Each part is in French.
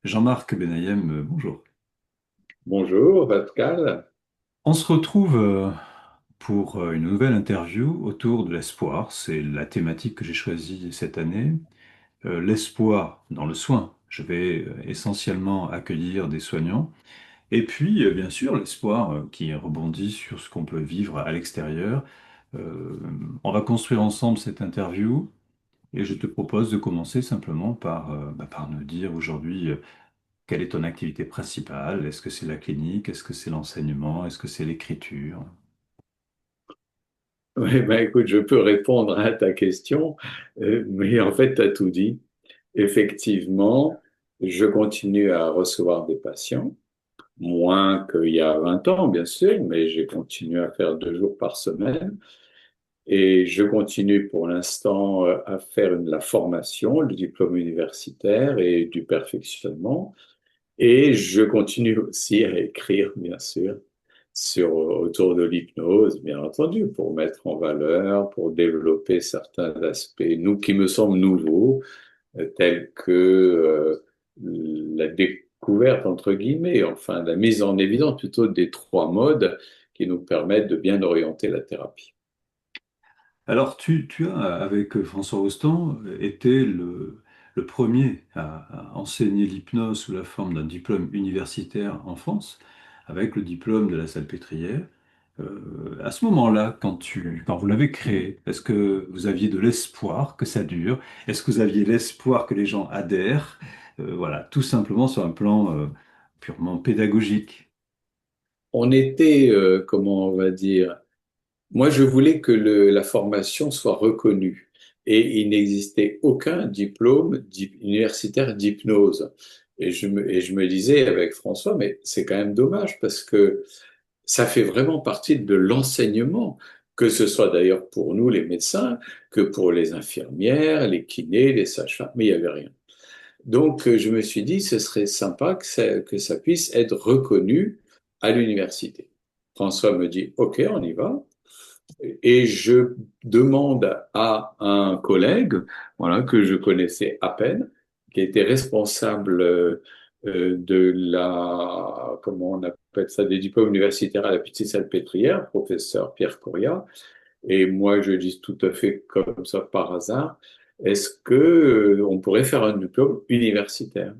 Jean-Marc Benayem, bonjour. Bonjour Pascal. On se retrouve pour une nouvelle interview autour de l'espoir. C'est la thématique que j'ai choisie cette année. L'espoir dans le soin. Je vais essentiellement accueillir des soignants. Et puis, bien sûr, l'espoir qui rebondit sur ce qu'on peut vivre à l'extérieur. Euh, on va construire ensemble cette interview et je te propose de commencer simplement par nous dire aujourd'hui quelle est ton activité principale? Est-ce que c'est la clinique? Est-ce que c'est l'enseignement? Est-ce que c'est l'écriture? Oui, ben écoute, je peux répondre à ta question, mais en fait, tu as tout dit. Effectivement, je continue à recevoir des patients, moins qu'il y a 20 ans, bien sûr, mais j'ai continué à faire 2 jours par semaine. Et je continue pour l'instant à faire la formation, le diplôme universitaire et du perfectionnement. Et je continue aussi à écrire, bien sûr, autour de l'hypnose, bien entendu, pour mettre en valeur, pour développer certains aspects, qui me semblent nouveaux, tels que la découverte, entre guillemets, enfin, la mise en évidence plutôt des trois modes qui nous permettent de bien orienter la thérapie. Alors, tu as, avec François Rostand, été le premier à enseigner l'hypnose sous la forme d'un diplôme universitaire en France, avec le diplôme de la Salpêtrière. À ce moment-là, quand vous l'avez créé, est-ce que vous aviez de l'espoir que ça dure? Est-ce que vous aviez l'espoir que les gens adhèrent? Voilà, tout simplement sur un plan purement pédagogique. On était, comment on va dire, moi, je voulais que la formation soit reconnue et il n'existait aucun diplôme universitaire d'hypnose. Et je me disais avec François, mais c'est quand même dommage parce que ça fait vraiment partie de l'enseignement, que ce soit d'ailleurs pour nous, les médecins, que pour les infirmières, les kinés, les sages-femmes, mais il n'y avait rien. Donc, je me suis dit, ce serait sympa que ça puisse être reconnu à l'université. François me dit, OK, on y va. Et je demande à un collègue, voilà, que je connaissais à peine, qui était responsable de comment on appelle ça, des diplômes universitaires à la Pitié-Salpêtrière, professeur Pierre Coria. Et moi, je dis tout à fait comme ça par hasard, est-ce que on pourrait faire un diplôme universitaire?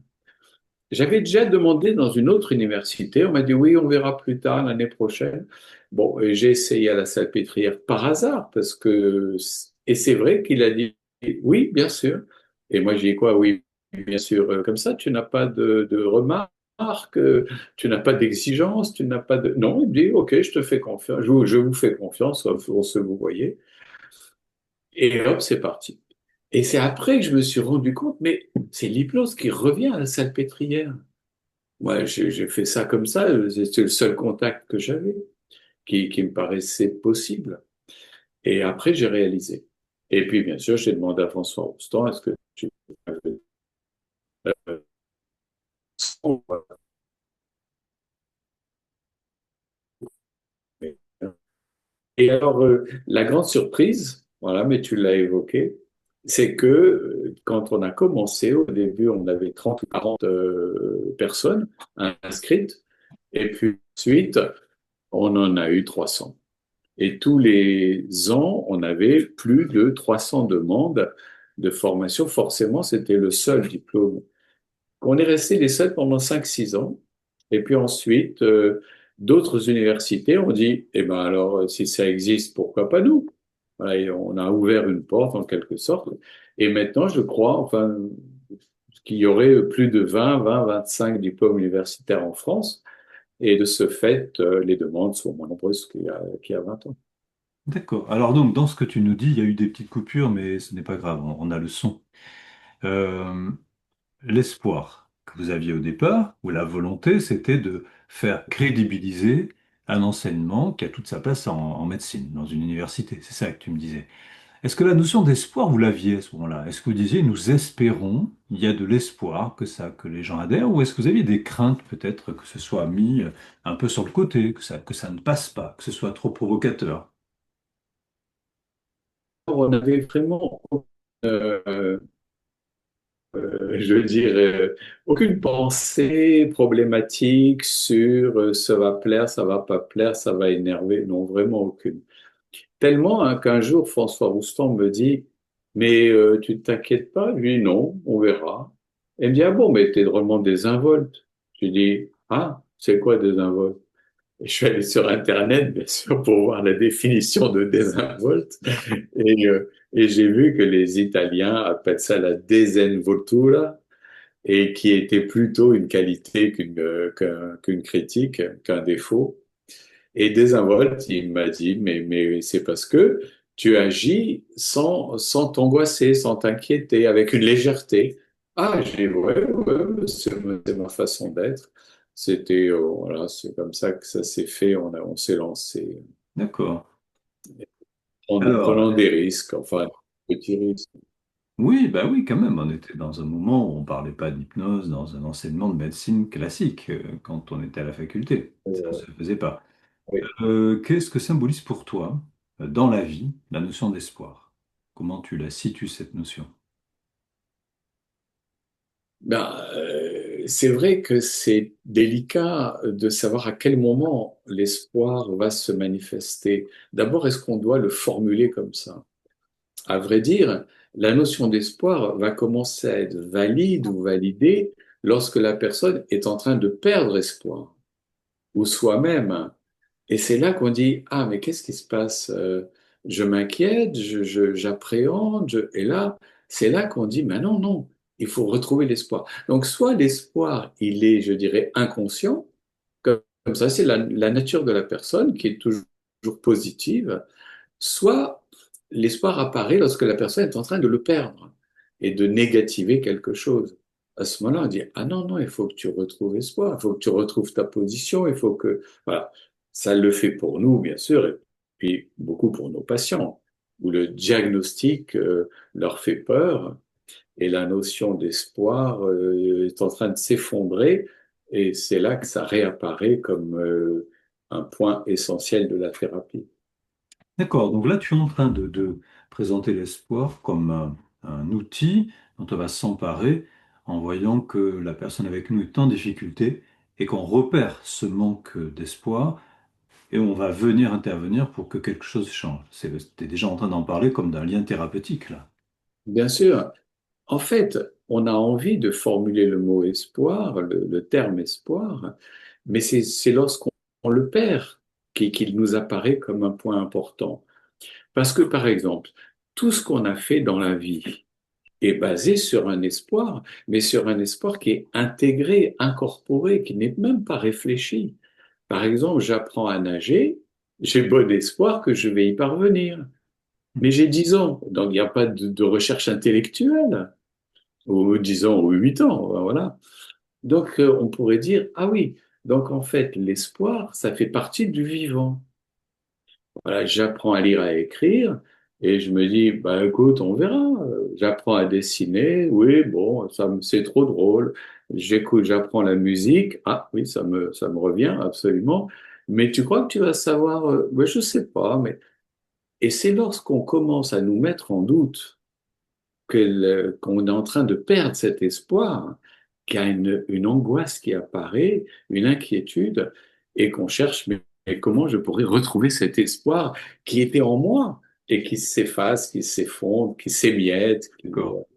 J'avais déjà demandé dans une autre université, on m'a dit oui, on verra plus tard l'année prochaine. Bon, et j'ai essayé à la Salpêtrière par hasard, et c'est vrai qu'il a dit oui, bien sûr. Et moi, j'ai dit quoi? Oui, bien sûr. Comme ça, tu n'as pas de remarques, tu n'as pas d'exigence, tu n'as pas de. Non, il me dit, OK, je te fais confiance, je vous fais confiance, on se vous voyez. Et hop, c'est parti. Et c'est après que je me suis rendu compte, mais c'est l'hypnose qui revient à la Salpêtrière. Moi, j'ai fait ça comme ça, c'était le seul contact que j'avais, qui me paraissait possible. Et après, j'ai réalisé. Et puis, bien sûr, j'ai demandé à François Roustan, est-ce que tu avais Et alors, la grande surprise, voilà, mais tu l'as évoqué, c'est que quand on a commencé, au début, on avait 30 ou 40 personnes inscrites, et puis ensuite, on en a eu 300. Et tous les ans, on avait plus de 300 demandes de formation. Forcément, c'était le seul diplôme. On est resté les seuls pendant 5, 6 ans. Et puis ensuite, d'autres universités ont dit, eh ben alors, si ça existe, pourquoi pas nous? Voilà, et on a ouvert une porte en quelque sorte. Et maintenant, je crois, enfin, qu'il y aurait plus de 25 diplômes universitaires en France. Et de ce fait, les demandes sont moins nombreuses qu'il y a 20 ans. D'accord. Alors donc, dans ce que tu nous dis, il y a eu des petites coupures, mais ce n'est pas grave, on a le son. Euh, L'espoir que vous aviez au départ, ou la volonté, c'était de faire crédibiliser un enseignement qui a toute sa place en médecine, dans une université. C'est ça que tu me disais. Est-ce que la notion d'espoir, vous l'aviez à ce moment-là? Est-ce que vous disiez, nous espérons, il y a de l'espoir que les gens adhèrent, ou est-ce que vous aviez des craintes peut-être que ce soit mis un peu sur le côté, que ça ne passe pas, que ce soit trop provocateur? On avait vraiment je veux dire, aucune pensée problématique sur ça va plaire, ça va pas plaire, ça va énerver. Non, vraiment aucune. Tellement hein, qu'un jour, François Roustan me dit, mais tu ne t'inquiètes pas? Je lui dis, non, on verra. Elle me dit, ah bon, mais t'es drôlement désinvolte. Je lui dis, ah, c'est quoi désinvolte? Et je suis allé sur Internet, bien sûr, pour voir la définition de désinvolte. Et j'ai vu que les Italiens appellent ça la desenvoltura, et qui était plutôt une qualité qu'une critique, qu'un défaut. Et désinvolte, il m'a dit, mais c'est parce que tu agis sans t'angoisser, sans t'inquiéter, avec une légèreté. Ah, j'ai dit, ouais, c'est ma façon d'être. C'était, voilà, c'est comme ça que ça s'est fait, on s'est lancé D'accord. en Alors, prenant des risques, enfin, petits risques. oui, bah oui, quand même, on était dans un moment où on parlait pas d'hypnose, dans un enseignement de médecine classique, quand on était à la faculté. Ça ne Euh, se faisait pas. oui. Qu'est-ce que symbolise pour toi, dans la vie, la notion d'espoir? Comment tu la situes, cette notion? C'est vrai que c'est délicat de savoir à quel moment l'espoir va se manifester. D'abord, est-ce qu'on doit le formuler comme ça? À vrai dire, la notion d'espoir va commencer à être valide ou validée lorsque la personne est en train de perdre espoir, ou soi-même. Et c'est là qu'on dit, ah, mais qu'est-ce qui se passe? Je m'inquiète, j'appréhende, et là, c'est là qu'on dit, mais non, non, il faut retrouver l'espoir. Donc, soit l'espoir, il est, je dirais, inconscient, comme ça, c'est la nature de la personne qui est toujours positive, soit l'espoir apparaît lorsque la personne est en train de le perdre et de négativer quelque chose. À ce moment-là, on dit, ah non, non, il faut que tu retrouves espoir, il faut que tu retrouves ta position, il faut que... Voilà, ça le fait pour nous, bien sûr, et puis beaucoup pour nos patients, où le diagnostic leur fait peur et la notion d'espoir est en train de s'effondrer, et c'est là que ça réapparaît comme un point essentiel de la thérapie. D'accord, donc là tu es en train de présenter l'espoir comme un outil dont on va s'emparer en voyant que la personne avec nous est en difficulté et qu'on repère ce manque d'espoir et on va venir intervenir pour que quelque chose change. Tu es déjà en train d'en parler comme d'un lien thérapeutique là. Bien sûr, en fait, on a envie de formuler le mot espoir, le terme espoir, mais c'est lorsqu'on on le perd qu'il nous apparaît comme un point important. Parce que, par exemple, tout ce qu'on a fait dans la vie est basé sur un espoir, mais sur un espoir qui est intégré, incorporé, qui n'est même pas réfléchi. Par exemple, j'apprends à nager, j'ai bon espoir que je vais y parvenir. Mais j'ai 10 ans, donc il n'y a pas de recherche intellectuelle ou 10 ans ou 8 ans, voilà. Donc on pourrait dire, ah oui, donc en fait l'espoir, ça fait partie du vivant. Voilà, j'apprends à lire, à écrire, et je me dis, bah écoute, on verra. J'apprends à dessiner, oui, bon, c'est trop drôle. J'écoute, j'apprends la musique, ah oui, ça me revient absolument. Mais tu crois que tu vas savoir, ben, je sais pas, mais... Et c'est lorsqu'on commence à nous mettre en doute qu'on est en train de perdre cet espoir, qu'il y a une angoisse qui apparaît, une inquiétude, et qu'on cherche, mais comment je pourrais retrouver cet espoir qui était en moi et qui s'efface, qui s'effondre, qui s'émiette. D'accord.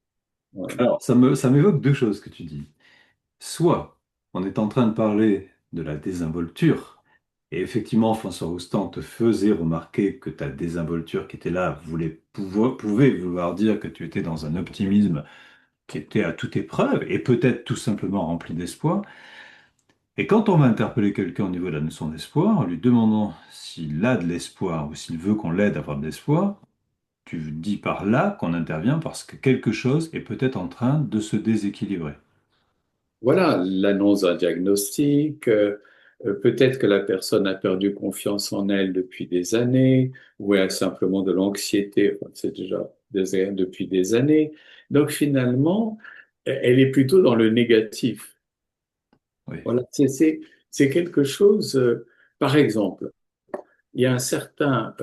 Voilà. Alors, ça m'évoque deux choses que tu dis. Soit on est en train de parler de la désinvolture, et effectivement, François Roustan te faisait remarquer que ta désinvolture qui était là pouvait vouloir dire que tu étais dans un optimisme qui était à toute épreuve, et peut-être tout simplement rempli d'espoir. Et quand on va interpeller quelqu'un au niveau de la notion d'espoir, en lui demandant s'il a de l'espoir ou s'il veut qu'on l'aide à avoir de l'espoir, tu dis par là qu'on intervient parce que quelque chose est peut-être en train de se déséquilibrer. Voilà, l'annonce d'un diagnostic, peut-être que la personne a perdu confiance en elle depuis des années, ou elle a simplement de l'anxiété, enfin, c'est déjà depuis des années. Donc finalement, elle est plutôt dans le négatif. Oui. Voilà, c'est quelque chose, par exemple, il y a un certain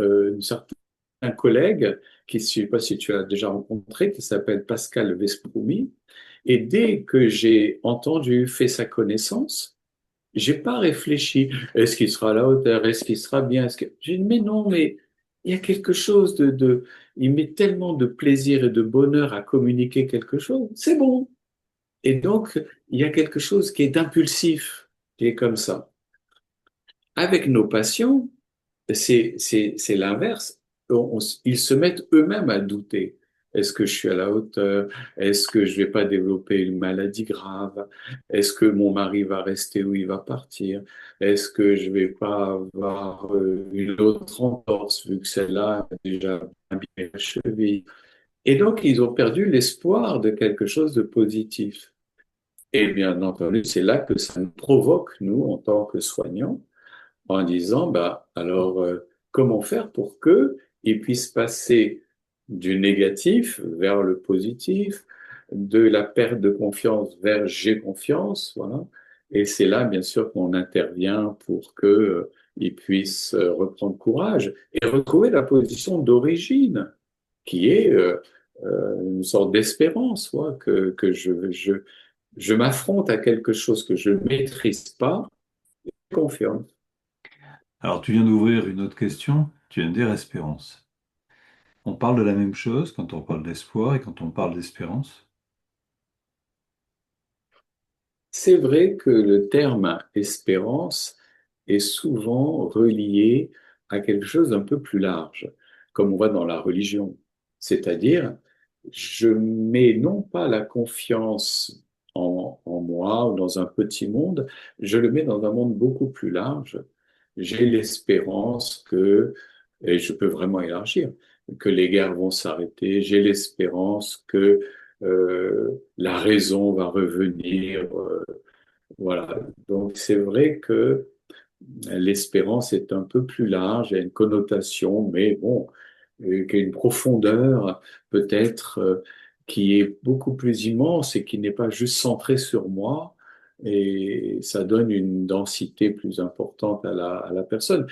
collègue qui, je ne sais pas si tu as déjà rencontré, qui s'appelle Pascal Vesprumi, Et dès que j'ai entendu, fait sa connaissance, j'ai pas réfléchi. Est-ce qu'il sera à la hauteur? Est-ce qu'il sera bien? J'ai dit, mais non, mais il y a quelque chose il met tellement de plaisir et de bonheur à communiquer quelque chose. C'est bon. Et donc, il y a quelque chose qui est impulsif, qui est comme ça. Avec nos patients, c'est l'inverse. Ils se mettent eux-mêmes à douter. Est-ce que je suis à la hauteur? Est-ce que je vais pas développer une maladie grave? Est-ce que mon mari va rester ou il va partir? Est-ce que je vais pas avoir une autre entorse vu que celle-là a déjà bien la cheville? Et donc, ils ont perdu l'espoir de quelque chose de positif. Et bien entendu, c'est là que ça nous provoque, nous, en tant que soignants, en disant, bah, alors, comment faire pour que il puisse passer du négatif vers le positif, de la perte de confiance vers j'ai confiance, voilà. Et c'est là, bien sûr, qu'on intervient pour que il puisse reprendre courage et retrouver la position d'origine, qui est une sorte d'espérance, quoi, que je m'affronte à quelque chose que je ne maîtrise pas, confiance. Alors, tu viens d'ouvrir une autre question, tu viens de dire espérance. On parle de la même chose quand on parle d'espoir et quand on parle d'espérance. C'est vrai que le terme espérance est souvent relié à quelque chose d'un peu plus large, comme on voit dans la religion. C'est-à-dire, je mets non pas la confiance en moi ou dans un petit monde, je le mets dans un monde beaucoup plus large. J'ai l'espérance que, et je peux vraiment élargir, que les guerres vont s'arrêter. J'ai l'espérance que la raison va revenir. Voilà. Donc c'est vrai que l'espérance est un peu plus large, il y a une connotation, mais bon, qui a une profondeur peut-être qui est beaucoup plus immense et qui n'est pas juste centrée sur moi. Et ça donne une densité plus importante à la personne.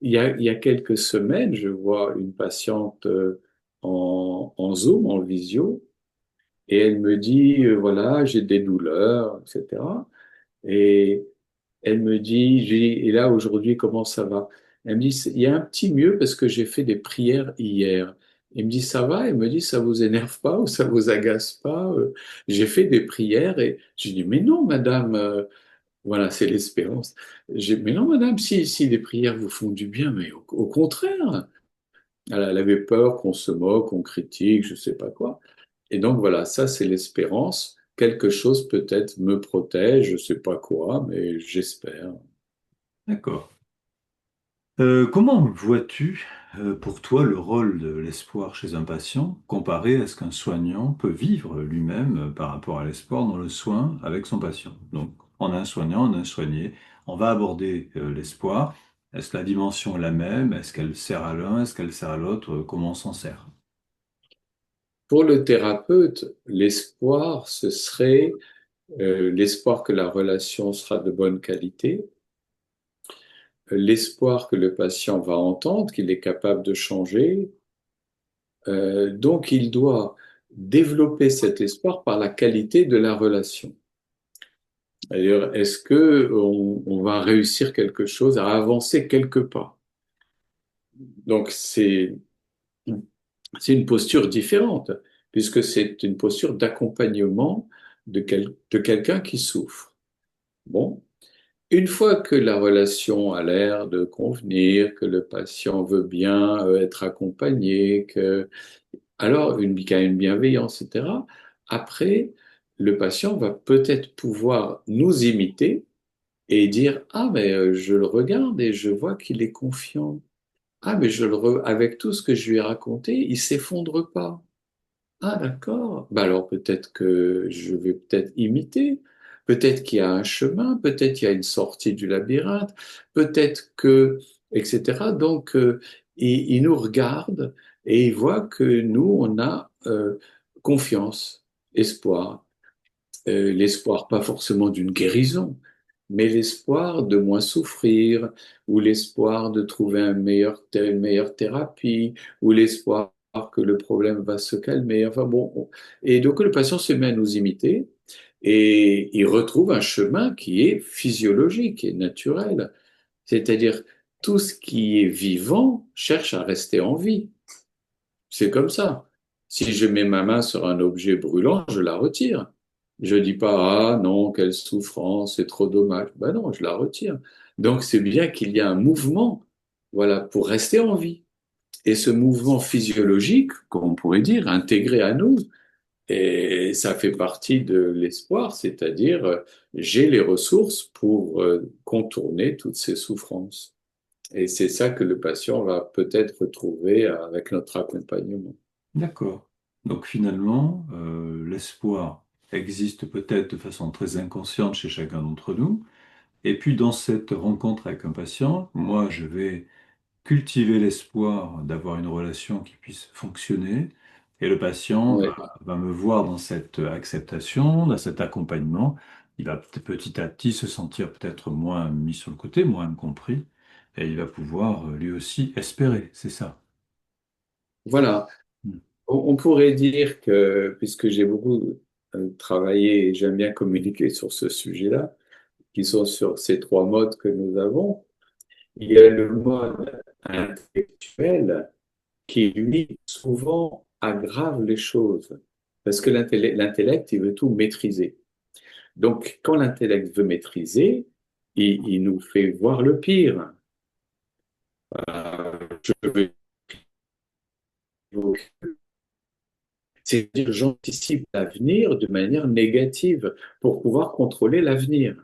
Il y a quelques semaines, je vois une patiente en Zoom, en visio, et elle me dit, voilà, j'ai des douleurs, etc. Et elle me dit, et là aujourd'hui, comment ça va? Elle me dit, il y a un petit mieux parce que j'ai fait des prières hier. Il me dit, ça va? Elle me dit, ça vous énerve pas ou ça vous agace pas? J'ai fait des prières et je dis, mais non, madame, voilà, c'est l'espérance. Mais non, madame, si les prières vous font du bien, mais au contraire. Elle avait peur qu'on se moque, qu'on critique, je sais pas quoi. Et donc voilà, ça c'est l'espérance. Quelque chose peut-être me protège, je sais pas quoi, mais j'espère. D'accord. Comment vois-tu, pour toi, le rôle de l'espoir chez un patient comparé à ce qu'un soignant peut vivre lui-même par rapport à l'espoir dans le soin avec son patient? Donc, en un soignant, en un soigné, on va aborder l'espoir. Est-ce que la dimension est la même? Est-ce qu'elle sert à l'un? Est-ce qu'elle sert à l'autre? Comment on s'en sert? Pour le thérapeute, l'espoir, ce serait l'espoir que la relation sera de bonne qualité, l'espoir que le patient va entendre, qu'il est capable de changer. Donc il doit développer cet espoir par la qualité de la relation. D'ailleurs, est-ce que on va réussir quelque chose, à avancer quelque pas? Donc c'est une posture différente, puisque c'est une posture d'accompagnement de quelqu'un qui souffre. Bon, une fois que la relation a l'air de convenir, que le patient veut bien être accompagné, alors qu'il y a une bienveillance, etc., après, le patient va peut-être pouvoir nous imiter et dire, ah, mais je le regarde et je vois qu'il est confiant. Ah, mais avec tout ce que je lui ai raconté, il s'effondre pas. Ah, d'accord. Bah alors peut-être que je vais peut-être imiter. Peut-être qu'il y a un chemin, peut-être qu'il y a une sortie du labyrinthe, peut-être que, etc. Donc, il nous regarde et il voit que nous, on a confiance, espoir. L'espoir pas forcément d'une guérison, mais l'espoir de moins souffrir, ou l'espoir de trouver une meilleure thérapie, ou l'espoir que le problème va se calmer. Enfin bon, et donc le patient se met à nous imiter et il retrouve un chemin qui est physiologique et naturel. C'est-à-dire, tout ce qui est vivant cherche à rester en vie. C'est comme ça. Si je mets ma main sur un objet brûlant, je la retire. Je dis pas, ah non, quelle souffrance, c'est trop dommage. Ben non, je la retire. Donc c'est bien qu'il y a un mouvement, voilà, pour rester en vie. Et ce mouvement physiologique, comme on pourrait dire, intégré à nous, et ça fait partie de l'espoir, c'est-à-dire j'ai les ressources pour contourner toutes ces souffrances. Et c'est ça que le patient va peut-être retrouver avec notre accompagnement. D'accord. Donc finalement, l'espoir existe peut-être de façon très inconsciente chez chacun d'entre nous. Et puis dans cette rencontre avec un patient, moi, je vais cultiver l'espoir d'avoir une relation qui puisse fonctionner. Et le patient Oui. va me voir dans cette acceptation, dans cet accompagnement. Il va petit à petit se sentir peut-être moins mis sur le côté, moins compris. Et il va pouvoir lui aussi espérer. C'est ça. Voilà. Hmm. On pourrait dire que, puisque j'ai beaucoup travaillé et j'aime bien communiquer sur ce sujet-là, qui sont sur ces trois modes que nous avons, il y a le mode intellectuel qui, lui, souvent aggrave les choses. Parce que l'intellect, il veut tout maîtriser. Donc, quand l'intellect veut maîtriser, il nous fait voir le pire. Je veux C'est-à-dire, j'anticipe l'avenir de manière négative pour pouvoir contrôler l'avenir.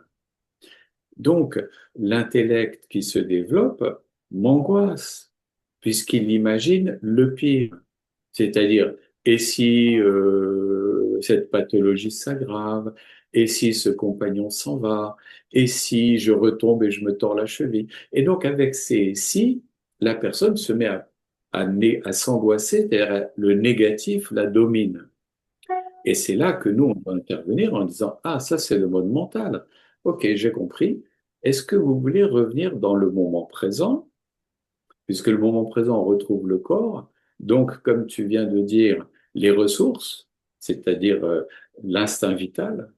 Donc, l'intellect qui se développe m'angoisse, puisqu'il imagine le pire. C'est-à-dire, et si cette pathologie s'aggrave, et si ce compagnon s'en va, et si je retombe et je me tords la cheville. Et donc, avec ces si, la personne se met à s'angoisser, c'est-à-dire le négatif la domine. Et c'est là que nous, on doit intervenir en disant, ah, ça, c'est le mode mental. OK, j'ai compris. Est-ce que vous voulez revenir dans le moment présent? Puisque le moment présent, on retrouve le corps. Donc, comme tu viens de dire, les ressources, c'est-à-dire l'instinct vital.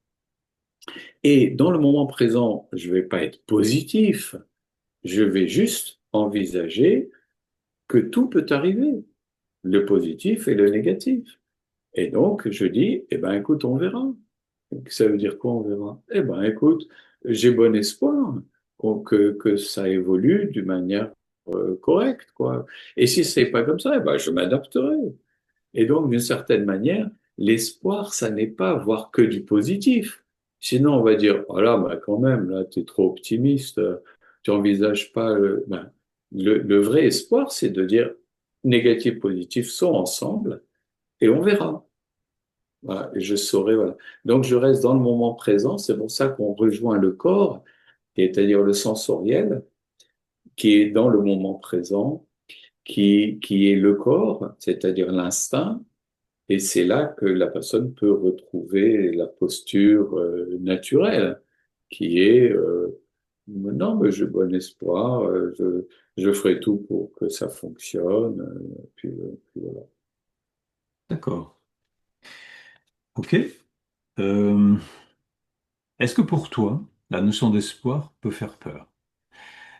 Et dans le moment présent, je ne vais pas être positif. Je vais juste envisager que tout peut arriver, le positif et le négatif. Et donc, je dis, eh ben, écoute, on verra. Ça veut dire quoi, on verra? Eh ben, écoute, j'ai bon espoir que ça évolue d'une manière correcte, quoi. Et si c'est pas comme ça, eh ben, je m'adapterai. Et donc, d'une certaine manière, l'espoir, ça n'est pas voir que du positif. Sinon, on va dire, oh là, bah, quand même, là, tu es trop optimiste, tu envisages pas ben, le vrai espoir, c'est de dire, négatif, positif sont ensemble et on verra. Voilà, et je saurai, voilà. Donc, je reste dans le moment présent. C'est pour ça qu'on rejoint le corps, c'est-à-dire le sensoriel, qui est dans le moment présent, qui est le corps, c'est-à-dire l'instinct. Et c'est là que la personne peut retrouver la posture naturelle, qui est non, mais j'ai bon espoir, je ferai tout pour que ça fonctionne. Puis voilà. D'accord. OK. Euh, Est-ce que pour toi, la notion d'espoir peut faire peur?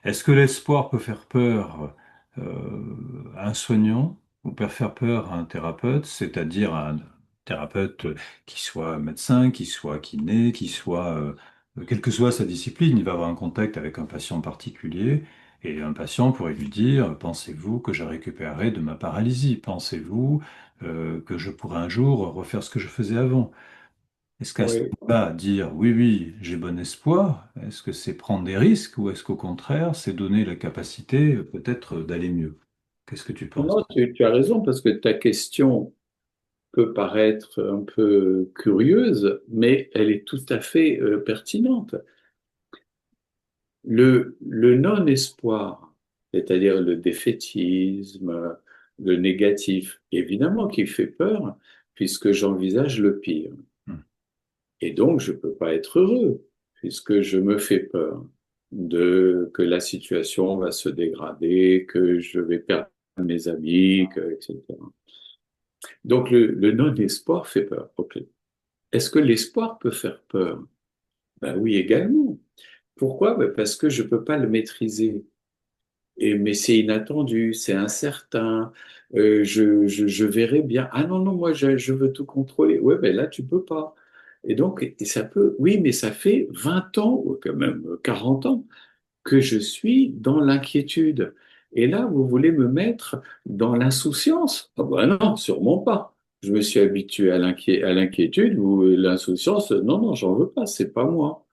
Est-ce que l'espoir peut faire peur à un soignant ou peut faire peur à un thérapeute, c'est-à-dire à un thérapeute qui soit médecin, qui soit kiné, qui soit, quelle que soit sa discipline, il va avoir un contact avec un patient particulier et un patient pourrait lui dire, pensez-vous que je récupérerai de ma paralysie? Pensez-vous que je pourrai un jour refaire ce que je faisais avant? Est-ce qu'à ce Oui. moment-là, dire oui, oui, j'ai bon espoir, est-ce que c'est prendre des risques ou est-ce qu'au contraire, c'est donner la capacité peut-être d'aller mieux? Qu'est-ce que tu penses? Non, tu as raison, parce que ta question peut paraître un peu curieuse, mais elle est tout à fait pertinente. Le non-espoir, c'est-à-dire le défaitisme, le négatif, évidemment qui fait peur, puisque j'envisage le pire. Hmm. Et donc, je ne peux pas être heureux, puisque je me fais peur de que la situation va se dégrader, que je vais perdre mes amis, etc. Donc le non-espoir fait peur. Ok. Est-ce que l'espoir peut faire peur? Ben oui, également. Pourquoi? Ben parce que je peux pas le maîtriser. Mais c'est inattendu, c'est incertain. Je verrai bien. Ah non, non, moi, je veux tout contrôler. Ouais, ben là, tu peux pas. Et donc, et ça peut, oui, mais ça fait 20 ans, ou quand même 40 ans, que je suis dans l'inquiétude. Et là, vous voulez me mettre dans l'insouciance? Ah ben non, sûrement pas. Je me suis habitué à à l'inquiétude ou l'insouciance. Non, non, j'en veux pas, c'est pas moi.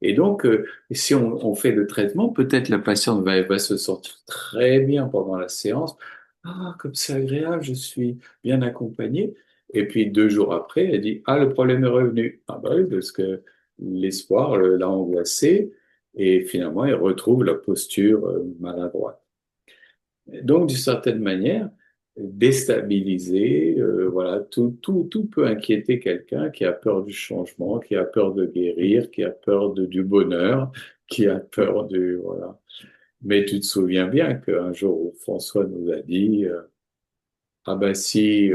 Et donc, si on fait le traitement, peut-être la patiente va se sentir très bien pendant la séance. Ah, comme c'est agréable, je suis bien accompagné. Et puis 2 jours après, elle dit, ah, le problème est revenu. Ah bah oui, parce que l'espoir l'a angoissé et finalement, elle retrouve la posture maladroite. Donc, d'une certaine manière, déstabiliser, voilà, tout peut inquiéter quelqu'un qui a peur du changement, qui a peur de guérir, qui a peur du bonheur, qui a peur du, voilà. Mais tu te souviens bien qu'un jour, François nous a dit, ah ben si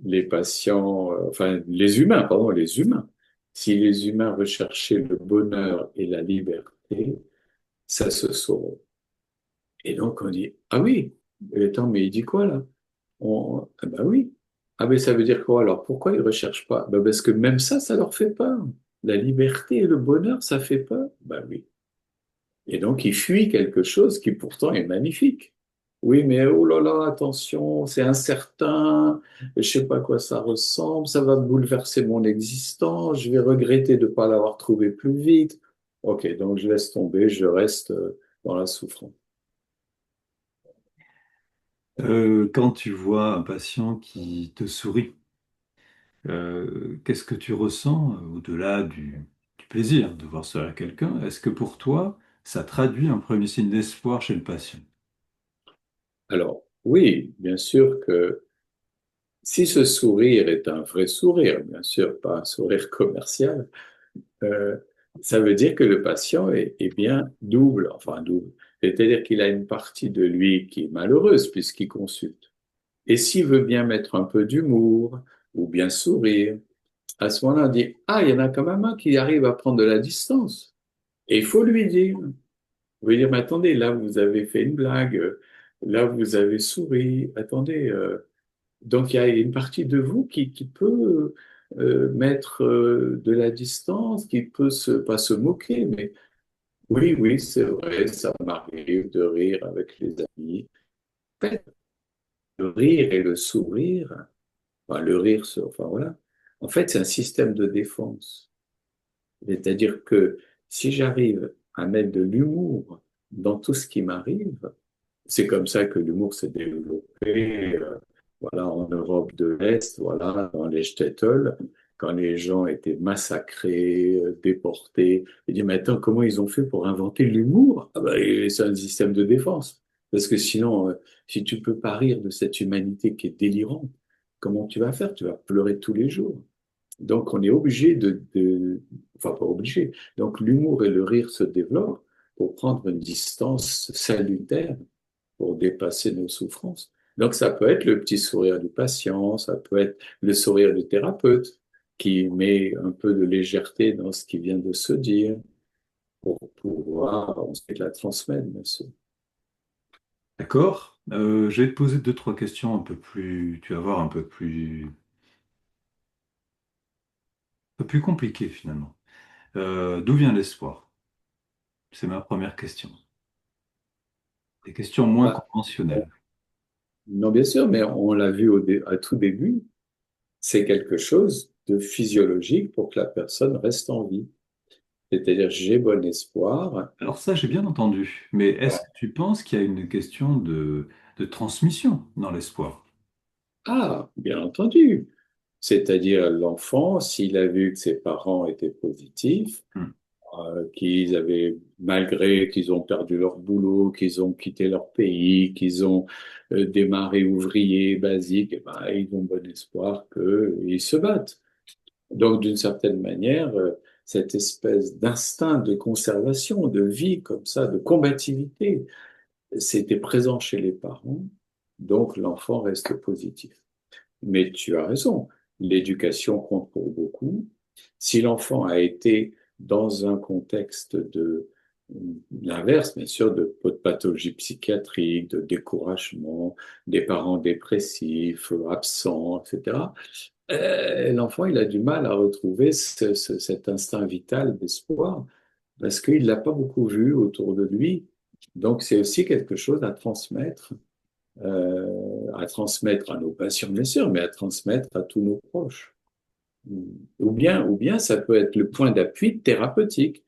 les patients, enfin les humains, pardon, les humains, si les humains recherchaient le bonheur et la liberté, ça se saurait. Et donc on dit, ah oui, mais attends, mais il dit quoi là? Ah bah oui. Ah mais ça veut dire quoi alors? Pourquoi ils recherchent pas? Bah parce que même ça leur fait peur. La liberté et le bonheur, ça fait peur? Bah oui. Et donc ils fuient quelque chose qui pourtant est magnifique. Oui, mais oh là là, attention, c'est incertain, je sais pas à quoi ça ressemble, ça va bouleverser mon existence, je vais regretter de ne pas l'avoir trouvé plus vite. Ok, donc je laisse tomber, je reste dans la souffrance. Quand tu vois un patient qui te sourit, qu'est-ce que tu ressens au-delà du plaisir de voir cela à quelqu'un? Est-ce que pour toi, ça traduit un premier signe d'espoir chez le patient? Alors, oui, bien sûr que si ce sourire est un vrai sourire, bien sûr, pas un sourire commercial, euh, ça veut dire que le patient est bien double, enfin double. C'est-à-dire qu'il a une partie de lui qui est malheureuse puisqu'il consulte. Et s'il veut bien mettre un peu d'humour ou bien sourire, à ce moment-là, on dit, ah, il y en a quand même un qui arrive à prendre de la distance. Et il faut lui dire, vous lui dire, mais attendez, là, vous avez fait une blague, là, vous avez souri, attendez, donc il y a une partie de vous qui peut mettre de la distance, qui peut pas se moquer, mais oui, oui, c'est vrai, ça m'arrive de rire avec les amis. En fait, le rire et le sourire, enfin le rire, enfin voilà, en fait c'est un système de défense. C'est-à-dire que si j'arrive à mettre de l'humour dans tout ce qui m'arrive, c'est comme ça que l'humour s'est développé, voilà, en Europe de l'Est, voilà, dans les shtetls, quand les gens étaient massacrés, déportés. Et dit, mais attends, comment ils ont fait pour inventer l'humour? Ah ben, et c'est un système de défense. Parce que sinon, si tu peux pas rire de cette humanité qui est délirante, comment tu vas faire? Tu vas pleurer tous les jours. Donc, on est obligé enfin, pas obligé. Donc, l'humour et le rire se développent pour prendre une distance salutaire pour dépasser nos souffrances. Donc, ça peut être le petit sourire du patient, ça peut être le sourire du thérapeute qui met un peu de légèreté dans ce qui vient de se dire pour pouvoir ensuite la transmettre, bien sûr. D'accord? Je vais te poser deux, trois questions un peu plus, tu vas voir, un peu plus compliquées finalement. D'où vient l'espoir? C'est ma première question. Des questions moins Bah, conventionnelles. non, bien sûr, mais on l'a vu à tout début, c'est quelque chose de physiologique pour que la personne reste en vie. C'est-à-dire, j'ai bon espoir. Alors ça, j'ai bien entendu, mais est-ce que tu penses qu'il y a une question de transmission dans l'espoir? Ah, bien entendu. C'est-à-dire, l'enfant, s'il a vu que ses parents étaient positifs, Hmm. qu'ils avaient, malgré qu'ils ont perdu leur boulot, qu'ils ont quitté leur pays, qu'ils ont démarré ouvrier basique, eh ben, ils ont bon espoir qu'ils se battent. Donc, d'une certaine manière, cette espèce d'instinct de conservation, de vie comme ça, de combativité, c'était présent chez les parents, donc l'enfant reste positif. Mais tu as raison, l'éducation compte pour beaucoup. Si l'enfant a été dans un contexte de l'inverse, bien sûr, de pathologie psychiatrique, de découragement, des parents dépressifs, absents, etc., l'enfant, il a du mal à retrouver cet instinct vital d'espoir parce qu'il l'a pas beaucoup vu autour de lui. Donc, c'est aussi quelque chose à transmettre à nos patients, bien sûr, mais à transmettre à tous nos proches. Ou bien ça peut être le point d'appui thérapeutique,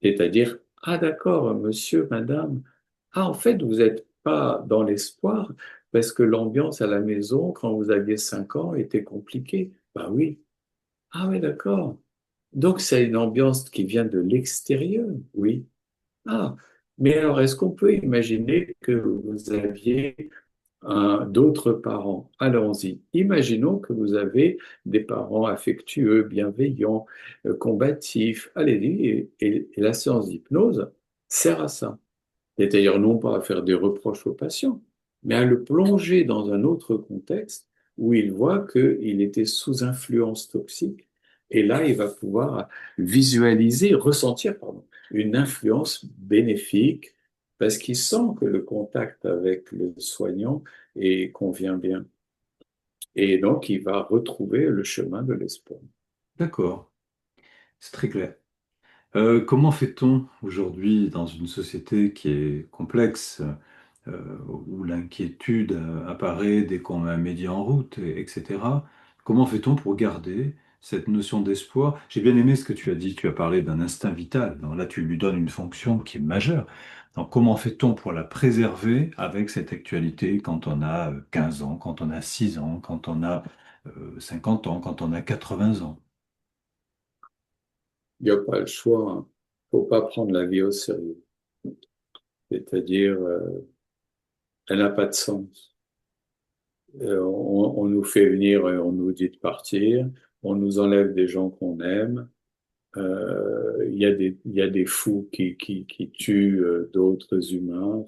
c'est-à-dire, ah d'accord, monsieur, madame, ah en fait, vous n'êtes pas dans l'espoir parce que l'ambiance à la maison, quand vous aviez 5 ans, était compliquée. Bah oui, ah oui, d'accord. Donc c'est une ambiance qui vient de l'extérieur, oui. Ah, mais alors est-ce qu'on peut imaginer que vous aviez d'autres parents. Allons-y. Imaginons que vous avez des parents affectueux, bienveillants, combatifs. Allez-y, et la séance d'hypnose sert à ça. C'est-à-dire non pas à faire des reproches aux patients, mais à le plonger dans un autre contexte où il voit qu'il était sous influence toxique. Et là, il va pouvoir visualiser, ressentir, pardon, une influence bénéfique parce qu'il sent que le contact avec le soignant convient bien. Et donc, il va retrouver le chemin de l'espoir. D'accord, c'est très clair. Comment fait-on aujourd'hui dans une société qui est complexe, où l'inquiétude apparaît dès qu'on met un média en route, etc. Comment fait-on pour garder cette notion d'espoir? J'ai bien aimé ce que tu as dit, tu as parlé d'un instinct vital. Donc là, tu lui donnes une fonction qui est majeure. Donc comment fait-on pour la préserver avec cette actualité quand on a 15 ans, quand on a 6 ans, quand on a 50 ans, quand on a 80 ans? Il n'y a pas le choix, hein. Faut pas prendre la vie au sérieux. C'est-à-dire, elle n'a pas de sens. On nous fait venir et on nous dit de partir, on nous enlève des gens qu'on aime. Il y a des fous qui tuent d'autres humains.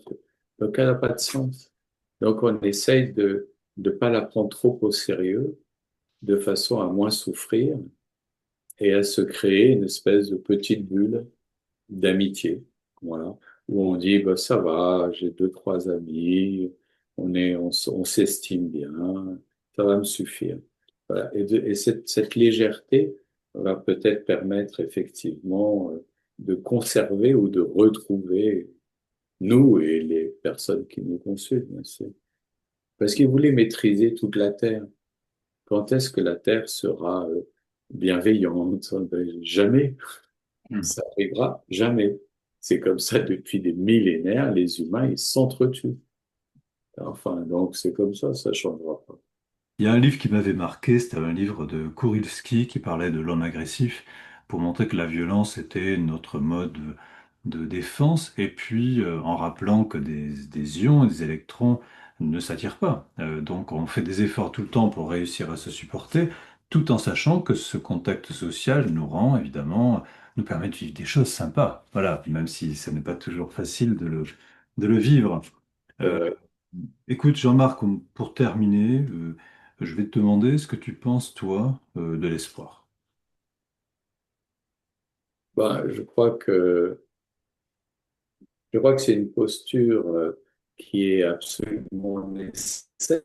Donc, elle n'a pas de sens. Donc, on essaye de ne pas la prendre trop au sérieux, de façon à moins souffrir et à se créer une espèce de petite bulle d'amitié, voilà, où on dit, bah, ça va, j'ai deux, trois amis, on s'estime bien, ça va me suffire. Voilà. Et cette légèreté va peut-être permettre effectivement de conserver ou de retrouver nous et les personnes qui nous consultent, bien sûr. Parce qu'ils voulaient maîtriser toute la Terre. Quand est-ce que la Terre sera bienveillante? Ben, jamais. Hmm. Ça arrivera jamais. C'est comme ça depuis des millénaires, les humains, ils s'entretuent. Enfin, donc c'est comme ça changera pas. Il y a un livre qui m'avait marqué, c'était un livre de Kurilski qui parlait de l'homme agressif pour montrer que la violence était notre mode de défense et puis en rappelant que des ions et des électrons ne s'attirent pas. Donc on fait des efforts tout le temps pour réussir à se supporter tout en sachant que ce contact social nous rend évidemment, nous permet de vivre des choses sympas. Voilà, même si ce n'est pas toujours facile de le vivre. C'est Euh, vrai. Écoute, Jean-Marc, pour terminer, je vais te demander ce que tu penses, toi, de l'espoir. Ben, je crois que c'est une posture qui est absolument nécessaire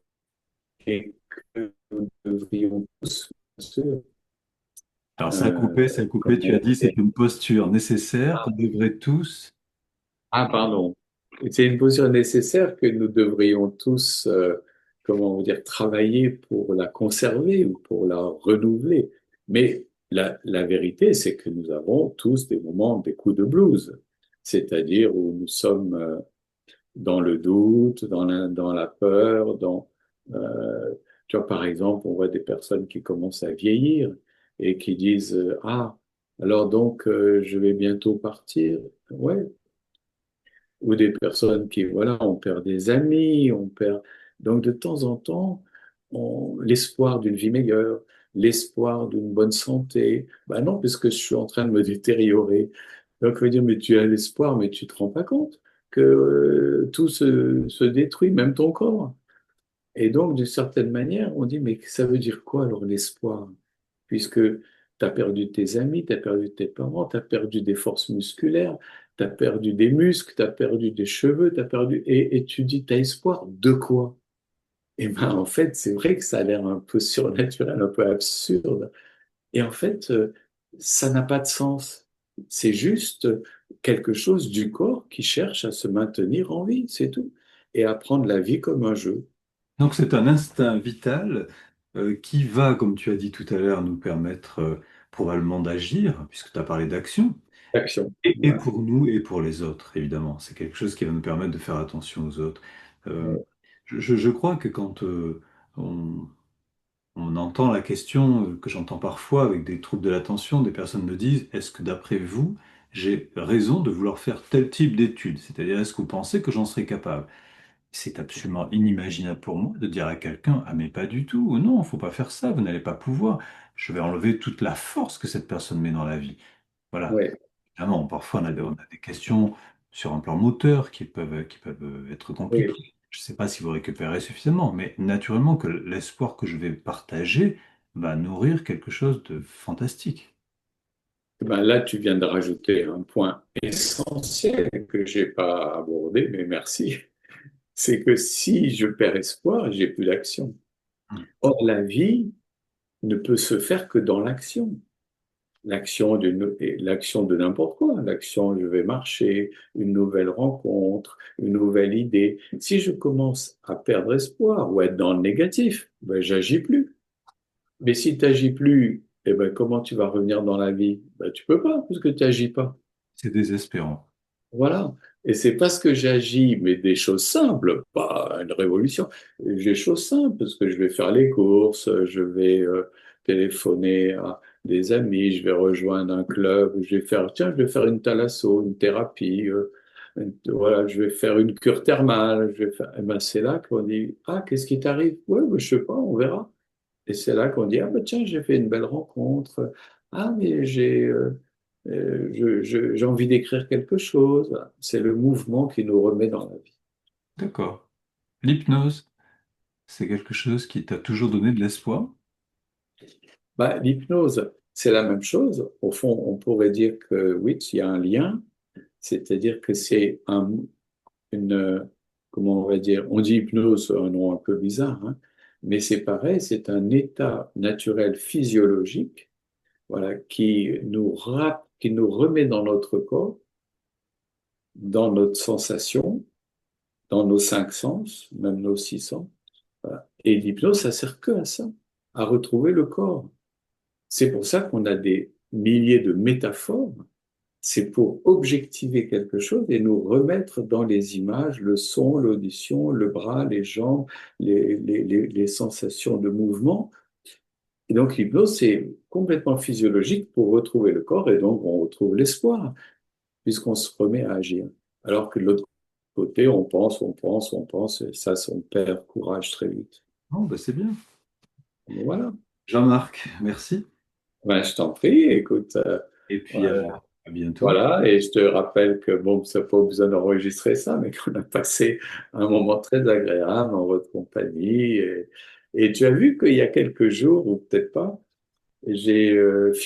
et que nous devrions tous, bien sûr, Alors, ça a coupé, tu as comment dit c'est dire. une posture nécessaire qu'on devrait tous. Ah, pardon. C'est une posture nécessaire que nous devrions tous, comment vous dire, travailler pour la conserver ou pour la renouveler. Mais la vérité, c'est que nous avons tous des moments, des coups de blues, c'est-à-dire où nous sommes dans le doute, dans la peur, euh, tu vois, par exemple, on voit des personnes qui commencent à vieillir et qui disent, ah, alors donc, je vais bientôt partir. Ouais, ou des personnes qui, voilà, on perd des amis, on perd. Donc, de temps en temps, l'espoir d'une vie meilleure, l'espoir d'une bonne santé. Ben non, puisque je suis en train de me détériorer. Donc, on va dire, mais tu as l'espoir, mais tu te rends pas compte. que tout se détruit, même ton corps. Et donc, d'une certaine manière, on dit, mais ça veut dire quoi alors l'espoir? Puisque tu as perdu tes amis, tu as perdu tes parents, tu as perdu des forces musculaires, tu as perdu des muscles, tu as perdu des cheveux, tu as perdu... Et tu dis, tu as espoir de quoi? Et ben en fait, c'est vrai que ça a l'air un peu surnaturel, un peu absurde. Et en fait, ça n'a pas de sens. C'est juste quelque chose du corps qui cherche à se maintenir en vie, c'est tout. Et à prendre la vie comme un jeu. Donc c'est un instinct vital qui va, comme tu as dit tout à l'heure, nous permettre probablement d'agir, puisque tu as parlé d'action, Action. et Voilà. pour nous et pour les autres, évidemment. C'est quelque chose qui va nous permettre de faire attention aux autres. Euh, Ouais. je crois que quand on, on entend la question que j'entends parfois avec des troubles de l'attention, des personnes me disent, est-ce que d'après vous, j'ai raison de vouloir faire tel type d'études? C'est-à-dire, est-ce que vous pensez que j'en serais capable? C'est absolument inimaginable pour moi de dire à quelqu'un, ah mais pas du tout, non, faut pas faire ça, vous n'allez pas pouvoir. Je vais enlever toute la force que cette personne met dans la vie. Voilà. Ouais. Évidemment, parfois on a des questions sur un plan moteur qui peuvent être Oui. compliquées. Je ne sais pas si vous récupérez suffisamment, mais naturellement que l'espoir que je vais partager va nourrir quelque chose de fantastique. Ben là, tu viens de rajouter un point essentiel que j'ai pas abordé, mais merci. C'est que si je perds espoir, j'ai plus d'action. Hmm. Or, la vie ne peut se faire que dans l'action. L'action de n'importe quoi. L'action, je vais marcher, une nouvelle rencontre, une nouvelle idée. Si je commence à perdre espoir ou être dans le négatif, ben, j'agis plus. Mais si tu n'agis plus, eh ben, comment tu vas revenir dans la vie? Ben, tu peux pas, parce que tu n'agis pas. C'est désespérant. Voilà. Et c'est parce que j'agis, mais des choses simples, pas une révolution, des choses simples, parce que je vais faire les courses, je vais téléphoner à des amis, je vais rejoindre un club, je vais faire, tiens, je vais faire une thalasso, une thérapie, voilà, je vais faire une cure thermale, je vais faire, eh ben, c'est là qu'on dit, ah, qu'est-ce qui t'arrive? Ouais, ben, je sais pas, on verra. Et c'est là qu'on dit, ah ben tiens, j'ai fait une belle rencontre. Ah, mais j'ai envie d'écrire quelque chose. Voilà. C'est le mouvement qui nous remet dans la vie. D'accord. L'hypnose, c'est quelque chose qui t'a toujours donné de l'espoir? Bah, l'hypnose, c'est la même chose. Au fond, on pourrait dire que oui, il y a un lien, c'est-à-dire que c'est une, comment on va dire, on dit hypnose, un nom un peu bizarre, hein, mais c'est pareil, c'est un état naturel physiologique, voilà, qui nous remet dans notre corps, dans notre sensation, dans nos cinq sens, même nos six sens. Voilà. Et l'hypnose, ça sert que à ça, à retrouver le corps. C'est pour ça qu'on a des milliers de métaphores. C'est pour objectiver quelque chose et nous remettre dans les images, le son, l'audition, le bras, les jambes, les sensations de mouvement. Et donc l'hypnose, c'est complètement physiologique pour retrouver le corps et donc on retrouve l'espoir puisqu'on se remet à agir. Alors que de l'autre côté, on pense, et ça, on perd courage très vite. Oh, bah c'est bien. Voilà. Jean-Marc, merci. Ben, je t'en prie, écoute, Et puis euh, à bientôt. voilà, et je te rappelle que, bon, ça n'a pas besoin d'enregistrer ça, mais qu'on a passé un moment très agréable en votre compagnie. Et tu as vu qu'il y a quelques jours, ou peut-être pas, j'ai fini